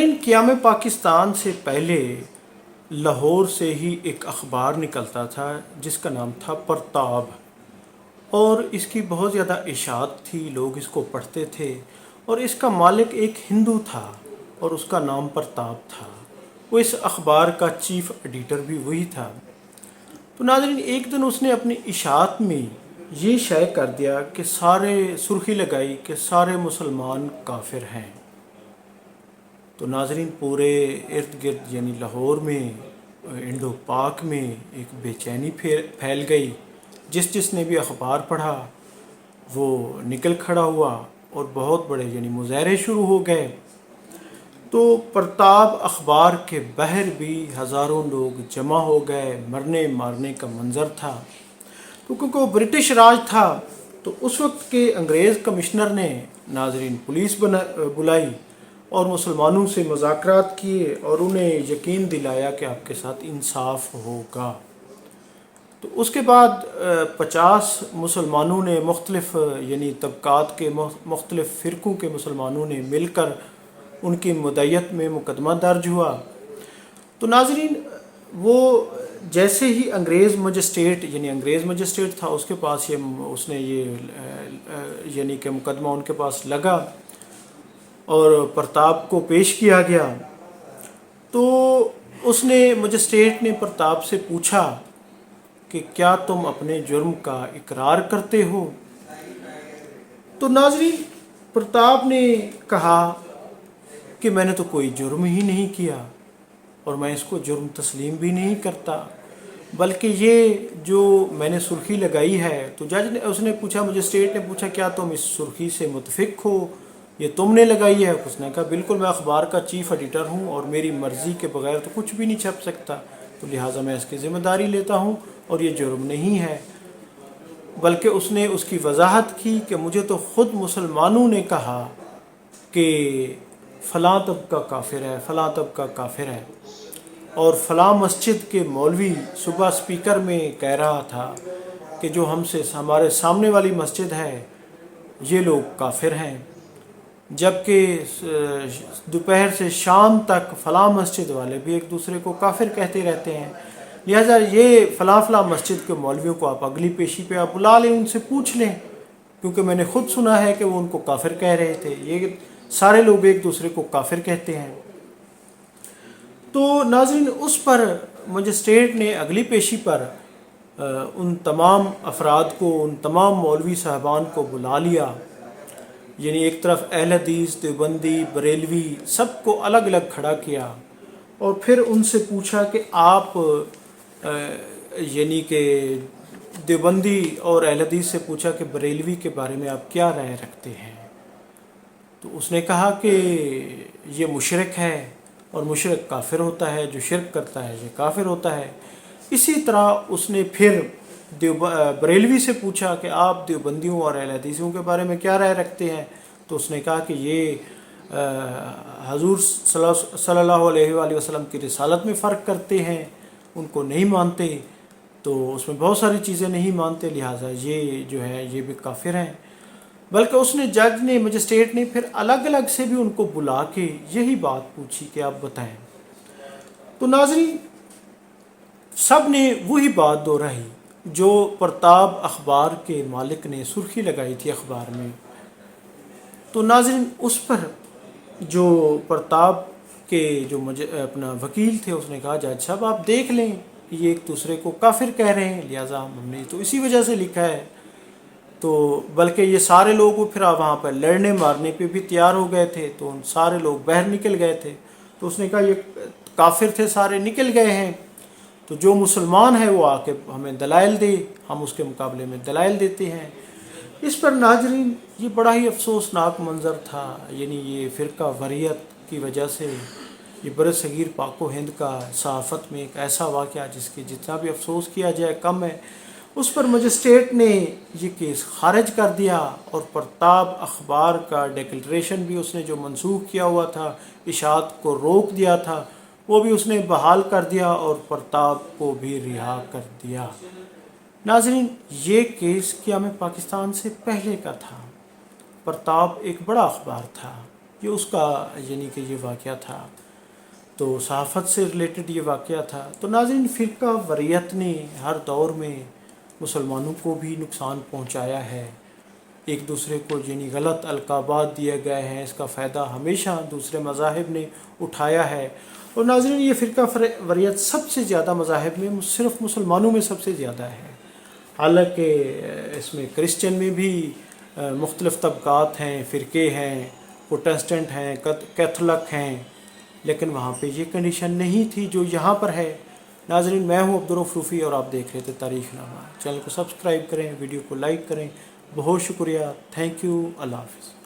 नाजरीन, क़याम पाकिस्तान से पहले लाहौर से ही एक अखबार निकलता था जिसका नाम था परताब, और इसकी बहुत ज़्यादा इशाअत थी, लोग इसको पढ़ते थे। और इसका मालिक एक हिंदू था और उसका नाम परताप था। वो इस अखबार का चीफ एडिटर भी वही था। तो नाज़रीन, एक दिन उसने अपनी इशाअत में ये शाये कर दिया कि सुर्खी लगाई कि सारे मुसलमान काफिर हैं। तो नाज़रीन, पूरे इर्द गिर्द यानी लाहौर में, इंडो पाक में एक बेचैनी फैल गई। जिसने भी अखबार पढ़ा वो निकल खड़ा हुआ और बहुत बड़े यानी मुजाहरे शुरू हो गए। तो प्रताप अखबार के बाहर भी हज़ारों लोग जमा हो गए, मरने मारने का मंज़र था। तो क्योंकि वो ब्रिटिश राज था, तो उस वक्त के अंग्रेज़ कमिश्नर ने नाज़रीन पुलिस बुलाई और मुसलमानों से मुज़ाकरात किए और उन्हें यकीन दिलाया कि आपके साथ इंसाफ होगा। तो उसके बाद 50 मुसलमानों ने मुख्तलिफ़ यानी तबक़ात के मुख्तलिफ़ फ़िरक़ों के मुसलमानों ने मिलकर उनकी मुद्दत में मुकदमा दर्ज हुआ। तो नाज़रीन, वो जैसे ही अंग्रेज़ मजिस्ट्रेट था, उसके पास यानी कि मुकदमा उनके पास लगा और प्रताप को पेश किया गया। तो मजिस्ट्रेट ने प्रताप से पूछा कि क्या तुम अपने जुर्म का इकरार करते हो? तो नाज़रीन, प्रताप ने कहा कि मैंने तो कोई जुर्म ही नहीं किया और मैं इसको जुर्म तस्लीम भी नहीं करता, बल्कि ये जो मैंने सुर्खी लगाई है। तो मजिस्ट्रेट ने पूछा, क्या तुम इस सुर्खी से मुतफिक हो? ये तुमने लगाई है? उसने कहा, बिल्कुल, मैं अखबार का चीफ एडिटर हूँ और मेरी मर्ज़ी के बगैर तो कुछ भी नहीं छप सकता, तो लिहाजा मैं इसकी ज़िम्मेदारी लेता हूँ और ये जुर्म नहीं है। बल्कि उसने उसकी वजाहत की कि मुझे तो ख़ुद मुसलमानों ने कहा कि फ़लाँ तबका काफिर है, फ़लाँ तबका काफिर है, और फ़लाँ मस्जिद के मौलवी सुबह स्पीकर में कह रहा था कि जो हमारे सामने वाली मस्जिद है ये लोग काफिर हैं, जबकि दोपहर से शाम तक फ़लाँ मस्जिद वाले भी एक दूसरे को काफिर कहते रहते हैं। लिहाजा ये फ़लाँ मस्जिद के मौलवियों को आप अगली पेशी पे आप बुला लें, उनसे पूछ लें, क्योंकि मैंने ख़ुद सुना है कि वो उनको काफिर कह रहे थे। ये सारे लोग एक दूसरे को काफिर कहते हैं। तो नाज़रीन, उस पर मजिस्ट्रेट ने अगली पेशी पर उन तमाम अफराद को, उन तमाम मौलवी साहबान को बुला लिया। यानी एक तरफ अहल हदीस, देवबंदी, बरेलवी, सबको अलग अलग खड़ा किया और फिर उनसे पूछा कि आप यानी कि देवबंदी और अहल हदीस से पूछा कि बरेलवी के बारे में आप क्या राय रखते हैं? तो उसने कहा कि ये मुशरिक है और मुशरिक काफिर होता है, जो शिरक करता है ये काफिर होता है। इसी तरह उसने फिर बरेलवी से पूछा कि आप देवबंदियों और अहले हदीसों के बारे में क्या राय रखते हैं? तो उसने कहा कि ये हजूर सल्लल्लाहु अलैहि वसल्लम की रिसालत में फ़र्क करते हैं, उनको नहीं मानते, तो उसमें बहुत सारी चीज़ें नहीं मानते, लिहाजा ये जो है ये भी काफिर हैं। बल्कि मजिस्ट्रेट ने फिर अलग अलग से भी उनको बुला के यही बात पूछी कि आप बताएं। तो नाज़रीन, सब ने वही बात दोहराई जो प्रताप अखबार के मालिक ने सुर्खी लगाई थी अखबार में। तो नाज़रीन, उस पर जो प्रताप के जो अपना वकील थे, उसने कहा, जज साहब आप देख लें कि ये एक दूसरे को काफिर कह रहे हैं, लिहाजा हमने तो इसी वजह से लिखा है। तो बल्कि ये सारे लोग फिर वहाँ पर लड़ने मारने पे भी तैयार हो गए थे, तो उन सारे लोग बाहर निकल गए थे। तो उसने कहा, ये काफिर थे, सारे निकल गए हैं, तो जो मुसलमान है वो आके हमें दलाइल दे, हम उसके मुकाबले में दलाइल देते हैं। इस पर नाजरीन, ये बड़ा ही अफसोसनाक मंज़र था। यानी ये फ़िरका वरीयत की वजह से ये बरसगीर पाको हिंद का सहाफ़त में एक ऐसा वाक़या जिसके जितना भी अफसोस किया जाए कम है। उस पर मजिस्ट्रेट ने ये केस खारिज कर दिया और प्रताप अखबार का डिक्लेरेशन भी उसने जो मनसूख किया हुआ था, इशाअत को रोक दिया था, वो भी उसने बहाल कर दिया और प्रताप को भी रिहा कर दिया। नाज़रीन, ये केस क़याम पाकिस्तान से पहले का था। प्रताप एक बड़ा अखबार था, ये उसका यानी कि ये वाक़या था। तो सहाफ़त से रिलेटेड ये वाक़या था। तो नाज़रीन, फ़िरका वरीयत ने हर दौर में मुसलमानों को भी नुकसान पहुंचाया है। एक दूसरे को यानी गलत अलक़ाबात दिए गए हैं, इसका फ़ायदा हमेशा दूसरे मज़ाहिब ने उठाया है। और नाज़रीन, ये फ़िरका वरीयत सबसे ज़्यादा मज़ाहिब में सिर्फ़ मुसलमानों में सबसे ज़्यादा है। हालांकि इसमें क्रिश्चियन में भी मुख्तलिफ़ तबक़ात हैं, फ़िरके हैं, प्रोटेस्टेंट हैं, कैथोलिक हैं, लेकिन वहाँ पे ये कंडीशन नहीं थी जो यहाँ पर है। नाज़रीन, मैं हूँ अब्दुर्रऊफ़ रूफ़ी और आप देख रहे थे तारीख़नामा। चैनल को सब्सक्राइब करें, वीडियो को लाइक करें। बहुत शुक्रिया, थैंक यू, अल्लाह हाफ़िज़।